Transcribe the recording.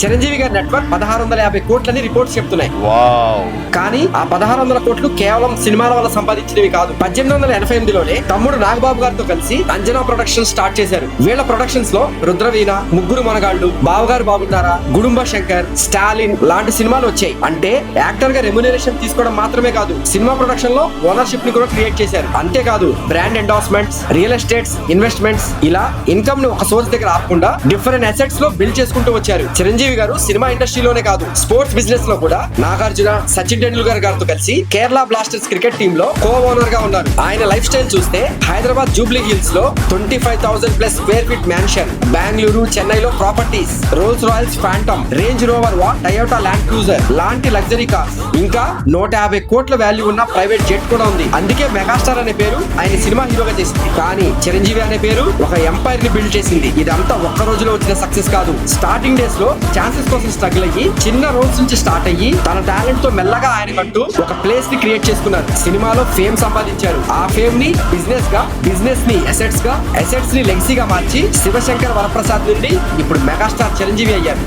చిరంజీవి గారి network 1650 కోట్లని reports చెప్తున్నాయి. కానీ ఆ 1600 కోట్లు కేవలం సినిమాల వల్ల సంపాదించినవి కాదు. 1888లోనే తమ్ముడు నాగబాబు గారితో కలిసి అంజనా ప్రొడక్షన్ స్టార్ట్ చేశారు. వీళ్ళ ప్రొడక్షన్స్ లో రుద్రవీణ, ముగ్గురు మనగాళ్ళు, బావగారు బాగున్నారా, గుడుంబ శంకర్, స్టాలిన్ లాంటి సినిమాలు వచ్చాయి. అంటే యాక్టర్ గా రెమ్యునరేషన్ తీసుకోవడం మాత్రమే కాదు, సినిమా ప్రొడక్షన్ లో ఓనర్షిప్ ని కూడా క్రియేట్ చేశారు. అంతేకాదు brand endorsements, real estates, investments, ఇలా ఇన్కమ్ ని ఒక సోర్స్ దగ్గర ఆపకుండా డిఫరెంట్ అసెట్స్ లో బిల్డ్ చేసుకుంటూ వచ్చారు. చిరంజీవి గారు సినిమా ఇండస్ట్రీలోనే కాదు, స్పోర్ట్స్ బిజినెస్ లో కూడా నాగార్జున, సచిన్ టెండూల్కర్ గారితో కలిసి కేరళ బ్లాస్టర్స్ క్రికెట్ టీమ్ లో కో ఓనర్ గా ఉన్నారు. ఆయన లైఫ్ స్టైల్ చూస్తే హైదరాబాద్ జూబ్లీ హిల్స్ లో 25,000+ స్క్వేర్ ఫీట్ మ్యాన్షన్, బెంగళూరు, చెన్నైలో properties, Rolls Royce Phantom, Range Rover వాట్, టయోటా ల్యాండ్ క్రూజర్ లాంటి లగ్జరీ కార్స్, ఇంకా 150 కోట్ల వాల్యూ ఉన్న ప్రైవేట్ జెట్ కూడా ఉంది. అందుకే మెగాస్టార్ అనే పేరు ఆయన సినిమా హీరోగా చేసింది. కానీ చిరంజీవి అనే పేరు ఒక ఎంపైర్ ని బిల్డ్ చేసింది. ఇదంతా ఒక్క రోజులో వచ్చిన సక్సెస్ కాదు. స్టార్టింగ్ డేస్ లో ఛాన్సెస్ కోసం స్ట్రగుల్ అయ్యి చిన్న రోల్స్ నుంచి స్టార్ట్ అయ్యి తన టాలెంట్ తో మెల్లగా ఆయన కంటూ ఒక ప్లేస్ ని క్రియేట్ చేసుకున్నారు. సినిమాలో ఫేమ్ సంపాదించారు. ఆ ఫేమ్ ని బిజినెస్ గా, బిజినెస్ ని అసెట్స్ గా, అసెట్స్ ని లెగసీగా మార్చి శివశంకర్ వరప్రసాద్ నుండి ఇప్పుడు మెగాస్టార్ చిరంజీవి అయ్యారు.